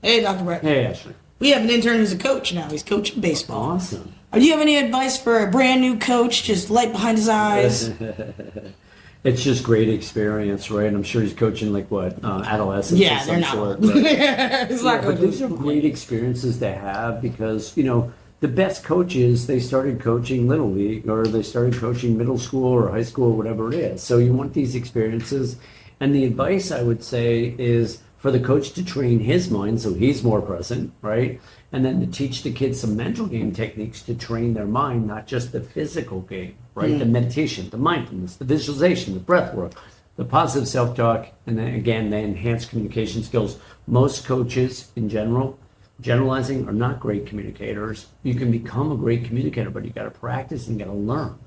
Hey, Dr. Brett. Hey, Ashley. We have an intern who's a coach now. He's coaching baseball. Awesome. Do you have any advice for a brand new coach, just light behind his eyes? It's just great experience, right? I'm sure he's coaching adolescents Yeah, of they're some not. sort. Right? It's not But good. these are great experiences to have because, the best coaches, they started coaching Little League or they started coaching middle school or high school, whatever it is. So you want these experiences. And the advice I would say is for the coach to train his mind so he's more present, right? And then to teach the kids some mental game techniques to train their mind, not just the physical game, right? The meditation, the mindfulness, the visualization, the breath work, the positive self-talk, and then again, the enhanced communication skills. Most coaches in general, generalizing, are not great communicators. You can become a great communicator, but you got to practice and you got to learn.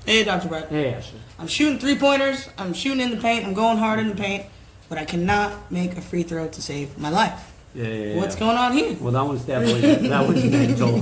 Hey, Dr. Brett. Hey, Ashley. I'm shooting 3-pointers. I'm shooting in the paint. I'm going hard in the paint. But I cannot make a free throw to save my life. Yeah. What's going on here? Well, that one's definitely, that one's mental.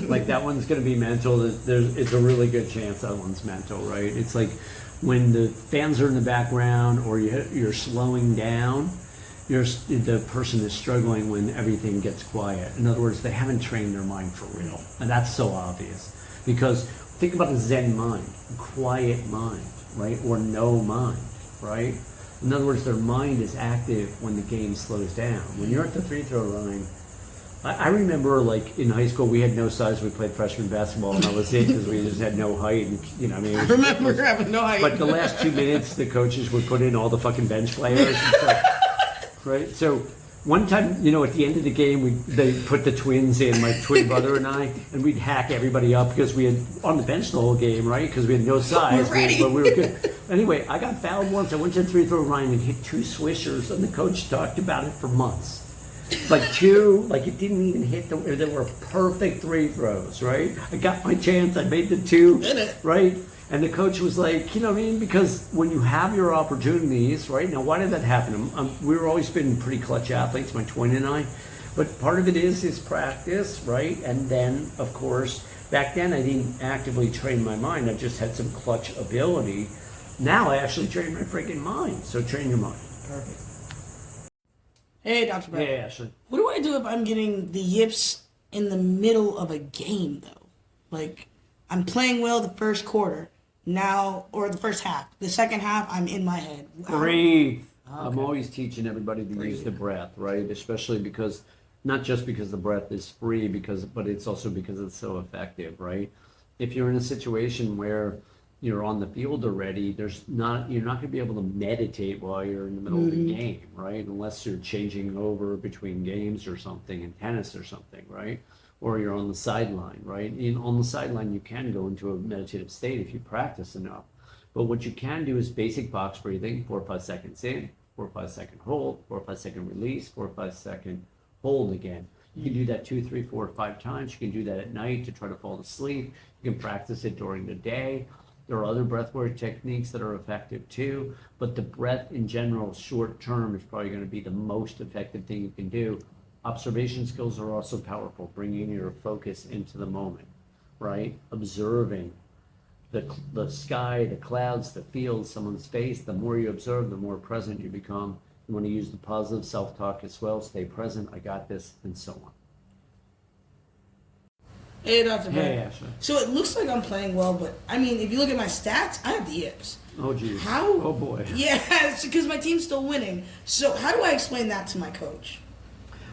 Like, that one's going to be mental. It's a really good chance that one's mental, right? It's like when the fans are in the background or you're slowing down, the person is struggling when everything gets quiet. In other words, they haven't trained their mind for real. And that's so obvious. Because think about a Zen mind, a quiet mind, right? Or no mind, right? In other words, their mind is active when the game slows down. When you're at the free throw line, I remember in high school, we had no size. We played freshman basketball, and that was it because we just had no height. And, I remember having no height. But the last 2 minutes, the coaches would put in all the fucking bench players and stuff, right? So one time, at the end of the game, they put the twins in, my twin brother and I, and we'd hack everybody up because we had on the bench the whole game, right? Because we had no size, but we were good. Anyway, I got fouled once. I went to the free throw line and hit 2 swishers, and the coach talked about it for months. It didn't even hit they were perfect free throws, right? I got my chance. I made the 2, right? And the coach was like, because when you have your opportunities, right? Now, why did that happen? We were always been pretty clutch athletes, my twin and I. But part of it is practice, right? And then, of course, back then I didn't actively train my mind. I just had some clutch ability. Now I actually train my freaking mind. So train your mind. Perfect. Hey, Dr. Brett. Hey, Ashley. What do I do if I'm getting the yips in the middle of a game, though? I'm playing well the first quarter. Now, or the first half. The second half, I'm in my head. Breathe. Okay. I'm always teaching everybody to use the breath, right? Especially because, not just because the breath is free, but it's also because it's so effective, right? If you're in a situation where you're on the field already, you're not going to be able to meditate while you're in the middle of the game, right? Unless you're changing over between games or something, in tennis or something, right? Or you're on the sideline, right? On the sideline, you can go into a meditative state if you practice enough. But what you can do is basic box breathing, 4 or 5 seconds in, 4 or 5 second hold, 4 or 5 second release, 4 or 5 second hold again. You can do that 2, 3, 4, 5 times. You can do that at night to try to fall asleep. You can practice it during the day. There are other breathwork techniques that are effective too, but the breath in general, short term, is probably going to be the most effective thing you can do. Observation skills are also powerful, bringing your focus into the moment, right? Observing the sky, the clouds, the fields, someone's face. The more you observe, the more present you become. You want to use the positive self-talk as well. Stay present, I got this, and so on. Hey, Dr. Hey, Brett. Ashley. So it looks like I'm playing well, but if you look at my stats, I have the yips. Oh, geez. How? Oh, boy. Yeah, it's because my team's still winning. So how do I explain that to my coach?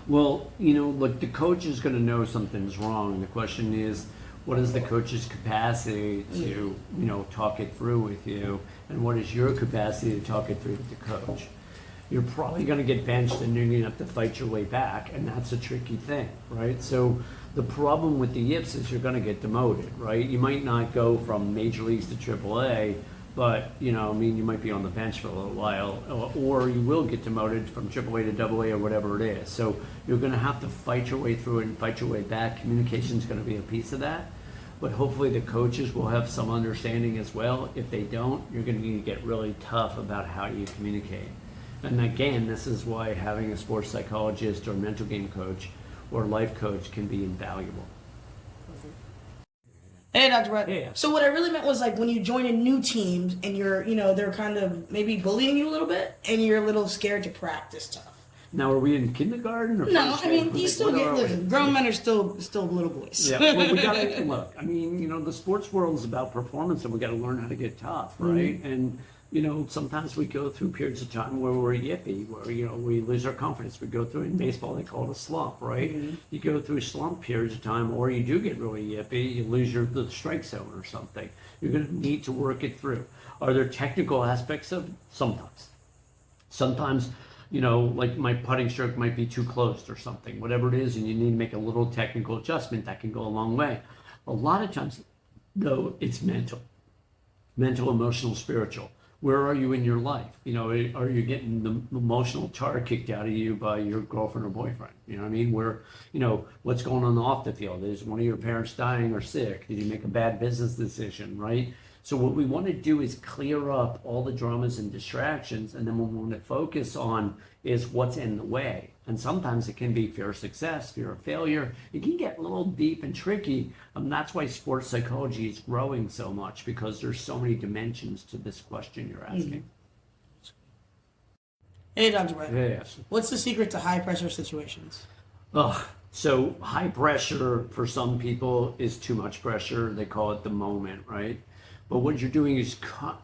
Well, look, the coach is going to know something's wrong. The question is, what is the coach's capacity to, talk it through with you? And what is your capacity to talk it through with the coach? You're probably going to get benched and you're going to have to fight your way back. And that's a tricky thing, right? So the problem with the yips is you're going to get demoted, right? You might not go from major leagues to AAA, but, you might be on the bench for a little while, or you will get demoted from AAA to AA or whatever it is. So you're going to have to fight your way through it and fight your way back. Communication is going to be a piece of that, but hopefully the coaches will have some understanding as well. If they don't, you're going to need to get really tough about how you communicate. And again, this is why having a sports psychologist or mental game coach or life coach can be invaluable. Hey, Dr. Brett. Hey. So what I really meant was when you join in new teams and you're, they're kind of maybe bullying you a little bit and you're a little scared to practice stuff. Now, are we in kindergarten or No, first I mean, grade? you still What get, are we? listen, grown men are still little boys. Yeah, well, we gotta look. I mean, the sports world is about performance, and we got to learn how to get tough, right? And sometimes we go through periods of time where we're yippy, where we lose our confidence. We go through in baseball, they call it a slump, right? You go through slump periods of time, or you do get really yippy, you lose the strike zone or something. You're going to need to work it through. Are there technical aspects of it? Sometimes, like my putting stroke might be too closed or something, whatever it is, and you need to make a little technical adjustment that can go a long way. A lot of times, though, it's mental, emotional, spiritual. Where are you in your life? Are you getting the emotional tar kicked out of you by your girlfriend or boyfriend? You know what I mean? What's going on off the field? Is one of your parents dying or sick? Did you make a bad business decision, right? So what we want to do is clear up all the dramas and distractions, and then what we want to focus on is what's in the way. And sometimes it can be fear of success, fear of failure. It can get a little deep and tricky. That's why sports psychology is growing so much, because there's so many dimensions to this question you're asking. Hey, Dr. Brett. Yes. What's the secret to high pressure situations? So high pressure for some people is too much pressure. They call it the moment, right? But what you're doing is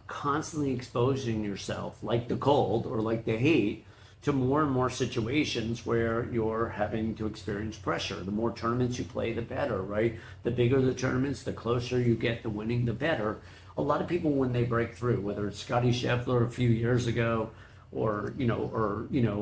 constantly exposing yourself, like the cold or like the heat, to more and more situations where you're having to experience pressure. The more tournaments you play, the better, right? The bigger the tournaments, the closer you get to winning, the better. A lot of people, when they break through, whether it's Scotty Scheffler a few years ago, or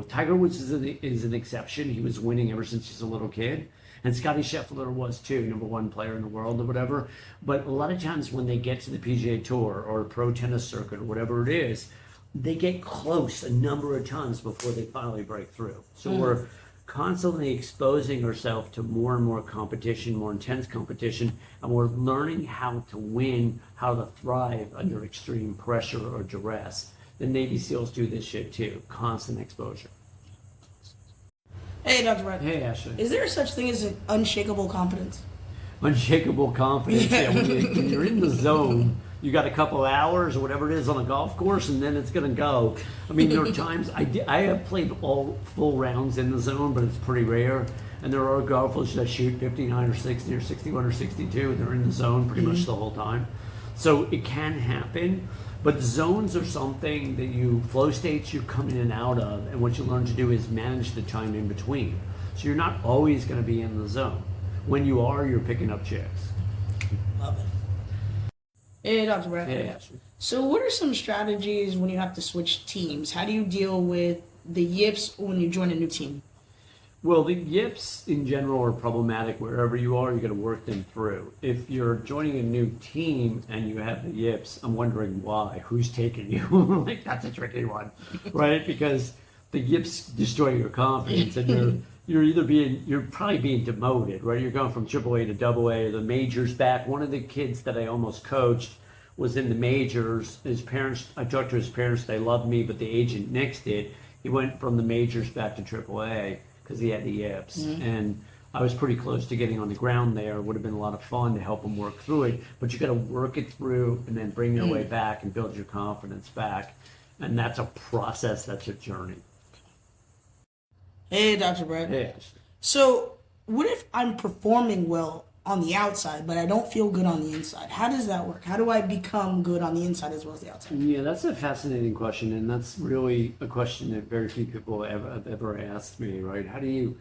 Tiger Woods is an exception. He was winning ever since he's a little kid. And Scotty Scheffler was too, #1 player in the world or whatever. But a lot of times when they get to the PGA Tour or pro tennis circuit or whatever it is, they get close a number of times before they finally break through. So we're constantly exposing ourselves to more and more competition, more intense competition, and we're learning how to win, how to thrive under extreme pressure or duress. The Navy SEALs do this shit too, constant exposure. Hey, Dr. Brett. Hey, Ashley. Is there such thing as an unshakable confidence? Unshakable confidence. Yeah, when you're in the zone, you got a couple hours or whatever it is on a golf course, and then it's going to go. I mean, there are times I have played all full rounds in the zone, but it's pretty rare. And there are golfers that shoot 59 or 60 or 61 or 62, and they're in the zone pretty much the whole time. So it can happen. But zones are something that flow states you're coming in and out of, and what you learn to do is manage the time in between. So you're not always going to be in the zone. When you are, you're picking up chicks. Love it. Hey, Dr. Brett. Hey, Ashley. So what are some strategies when you have to switch teams? How do you deal with the yips when you join a new team? Well, the yips in general are problematic wherever you are. You got to work them through. If you're joining a new team and you have the yips, I'm wondering why. Who's taking you? Like, that's a tricky one, right? Because the yips destroy your confidence, and you're probably being demoted, right? You're going from AAA to AA, or the majors back. One of the kids that I almost coached was in the majors. His parents, I talked to his parents, they loved me, but the agent nixed it. He went from the majors back to AAA. Because he had the yips, and I was pretty close to getting on the ground there. It would have been a lot of fun to help him work through it, but you got to work it through and then bring your way back and build your confidence back, and that's a process. That's a journey. Hey, Dr. Brett. Yes. So what if I'm performing well on the outside, but I don't feel good on the inside? How does that work? How do I become good on the inside as well as the outside? Yeah, that's a fascinating question, and that's really a question that very few people have ever asked me, right? How do you,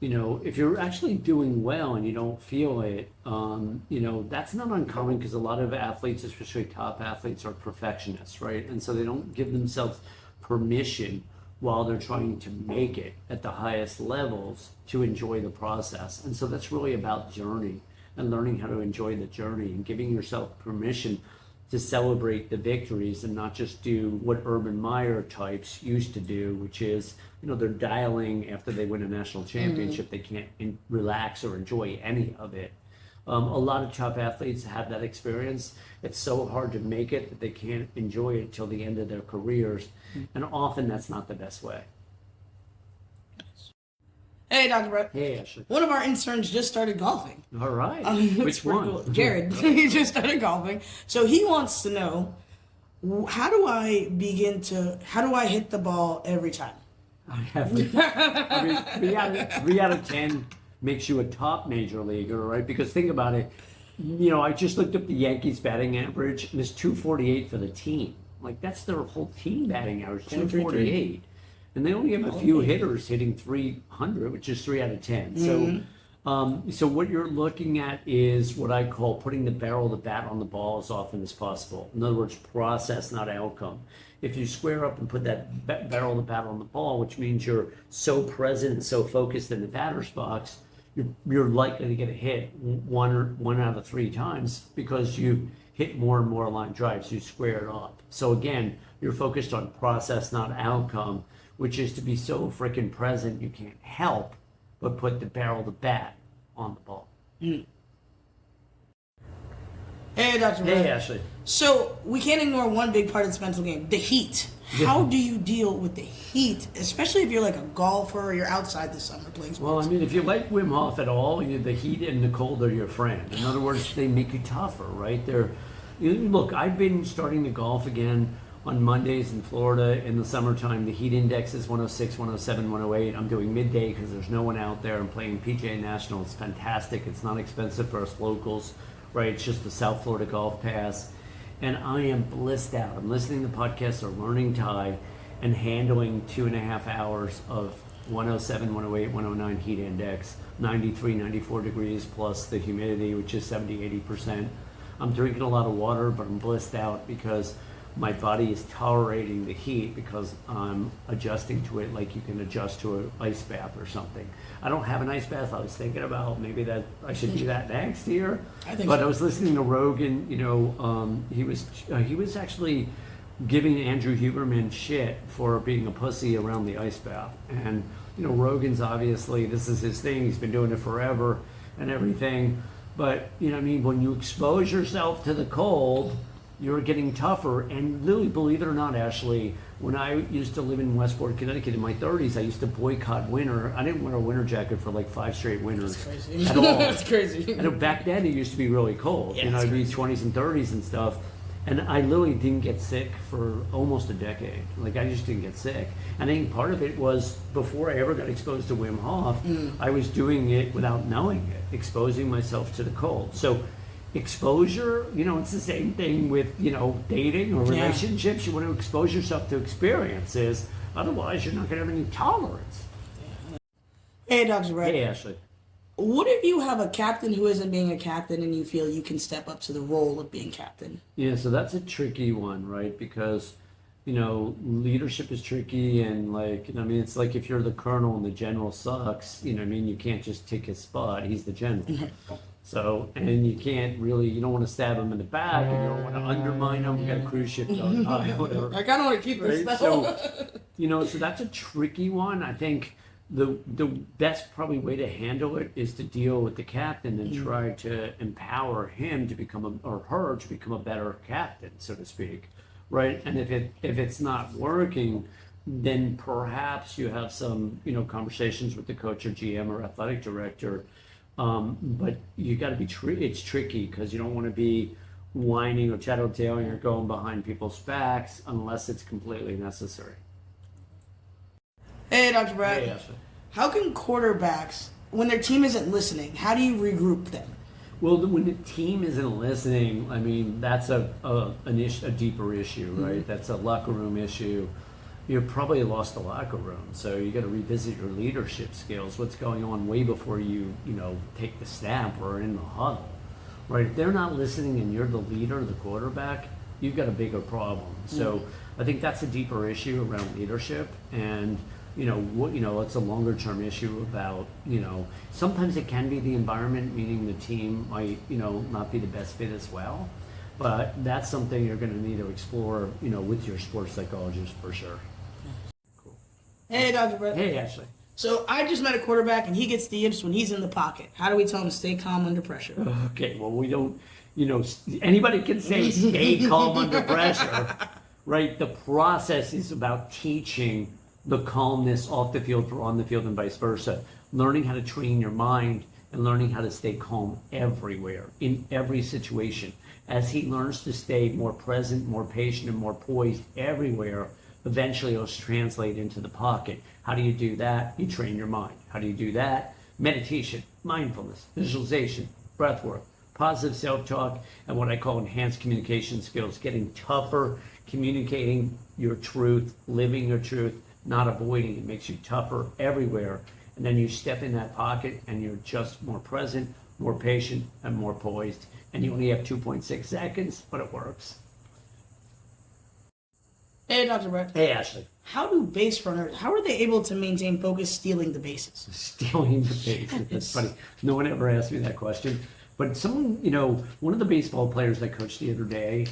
if you're actually doing well and you don't feel it, that's not uncommon, because a lot of athletes, especially top athletes, are perfectionists, right? And so they don't give themselves permission while they're trying to make it at the highest levels to enjoy the process. And so that's really about journey and learning how to enjoy the journey and giving yourself permission to celebrate the victories and not just do what Urban Meyer types used to do, which is, they're dialing after they win a national championship. They can't relax or enjoy any of it. A lot of top athletes have that experience. It's so hard to make it that they can't enjoy it till the end of their careers. And often that's not the best way. Hey, Dr. Brett. Hey, Ashley. One of our interns just started golfing. All right. It's Which pretty one? cool. Jared. He just started golfing. So he wants to know, how do I hit the ball every time? I have. I mean, three out of 10 makes you a top major leaguer, right? Because think about it. I just looked up the Yankees batting average, and it's 248 for the team. Like, that's their whole team batting average, 248. And they only have a few hitters hitting 300, which is 3 out of 10. So what you're looking at is what I call putting the barrel of the bat on the ball as often as possible. In other words, process, not outcome. If you square up and put that barrel of the bat on the ball, which means you're so present and so focused in the batter's box, you're likely to get a hit one out of 3 times because you hit more and more line drives. You square it up. So again, you're focused on process, not outcome, which is to be so freaking present you can't help but put the barrel of the bat on the ball. Hey, Dr. Hey, Brett. Ashley. So we can't ignore one big part of this mental game, the heat. How do you deal with the heat, especially if you're like a golfer or you're outside this summer playing sports? Well, I mean, if you like Wim Hof at all, the heat and the cold are your friend. In other words, they make you tougher, right? Look, I've been starting to golf again on Mondays in Florida in the summertime. The heat index is 106, 107, 108. I'm doing midday because there's no one out there. I'm playing PGA National. It's fantastic. It's not expensive for us locals, right? It's just the South Florida Golf Pass. And I am blissed out. I'm listening to podcasts or learning Thai and handling 2.5 hours of 107, 108, 109 heat index, 93, 94 degrees plus the humidity, which is 70, 80%. I'm drinking a lot of water, but I'm blissed out because my body is tolerating the heat because I'm adjusting to it like you can adjust to an ice bath or something. I don't have an ice bath. I was thinking about maybe that I should do that next year. But I was listening to Rogan. He was actually giving Andrew Huberman shit for being a pussy around the ice bath. And Rogan's obviously, this is his thing. He's been doing it forever and everything. But when you expose yourself to the cold, you're getting tougher. And literally, believe it or not, Ashley, when I used to live in Westport, Connecticut in my 30s, I used to boycott winter. I didn't wear a winter jacket for like 5 straight winters. That's crazy. At all. That's crazy. I know back then it used to be really cold. Yeah, I'd be 20s and 30s and stuff. And I literally didn't get sick for almost a decade. Like, I just didn't get sick. And I think part of it was before I ever got exposed to Wim Hof, I was doing it without knowing it, exposing myself to the cold. So exposure, it's the same thing with, dating or relationships. You want to expose yourself to experiences. Otherwise, you're not going to have any tolerance. Hey, Dr. Brett. Hey, Ashley. What if you have a captain who isn't being a captain and you feel you can step up to the role of being captain? Yeah, so that's a tricky one, right? Because, leadership is tricky and it's like if you're the colonel and the general sucks, you can't just take his spot. He's the general. So, and you can't really, you don't want to stab him in the back and you don't want to undermine him. We got a cruise ship going by, whatever. I kind of want to keep this Right? though. So that's a tricky one. I think the best probably way to handle it is to deal with the captain and try to empower him to become or her to become a better captain, so to speak, right? And if it's not working, then perhaps you have some conversations with the coach or GM or athletic director. But you got to be it's tricky because you don't want to be whining or tattletaling or going behind people's backs unless it's completely necessary. Hey, Dr. Brett. Hey, Ashley. How can quarterbacks, when their team isn't listening, how do you regroup them? Well, when the team isn't listening, I mean, that's a deeper issue, right? That's a locker room issue. You probably lost the locker room, so you got to revisit your leadership skills. What's going on way before you take the snap or in the huddle, right? If they're not listening and you're the leader, the quarterback, you've got a bigger problem. So I think that's a deeper issue around leadership, and it's a longer term issue about sometimes it can be the environment, meaning the team might not be the best fit as well. But that's something you're going to need to explore, with your sports psychologist for sure. Cool. Hey, Dr. Brett. Hey, Ashley. So I just met a quarterback, and he gets the yips when he's in the pocket. How do we tell him to stay calm under pressure? Okay, well, we don't, anybody can say stay calm under pressure, right? The process is about teaching the calmness off the field or on the field and vice versa. Learning how to train your mind and learning how to stay calm everywhere, in every situation. As he learns to stay more present, more patient, and more poised everywhere, eventually it'll translate into the pocket. How do you do that? You train your mind. How do you do that? Meditation, mindfulness, visualization, breath work, positive self-talk, and what I call enhanced communication skills, getting tougher, communicating your truth, living your truth, not avoiding it. Makes you tougher everywhere. And then you step in that pocket and you're just more present, more patient, and more poised. And you only have 2.6 seconds, but it works. Hey, Dr. Brett. Hey, Ashley. How do base runners, how are they able to maintain focus stealing the bases? Stealing the bases. That's funny. No one ever asked me that question. But someone, one of the baseball players I coached the other day,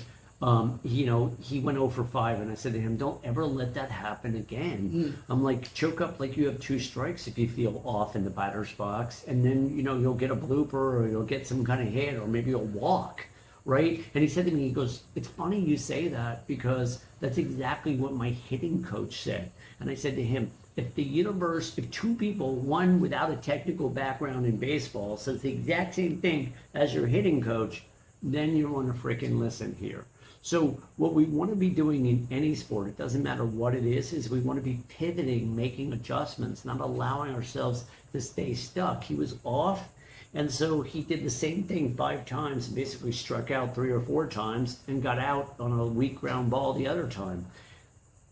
he went 0 for 5, and I said to him, don't ever let that happen again. I'm like, choke up like you have 2 strikes if you feel off in the batter's box, and then, you'll get a blooper, or you'll get some kind of hit, or maybe you'll walk, right? And he said to me, he goes, it's funny you say that, because that's exactly what my hitting coach said. And I said to him, if 2 people, one without a technical background in baseball, says the exact same thing as your hitting coach, then you want to freaking listen here. So what we want to be doing in any sport, it doesn't matter what it is we want to be pivoting, making adjustments, not allowing ourselves to stay stuck. He was off, and so he did the same thing 5 times and basically struck out 3 or 4 times and got out on a weak ground ball the other time.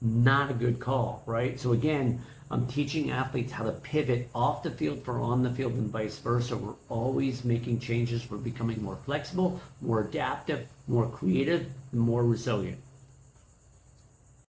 Not a good call, right? So again, I'm teaching athletes how to pivot off the field for on the field and vice versa. We're always making changes. We're becoming more flexible, more adaptive, more creative, and more resilient.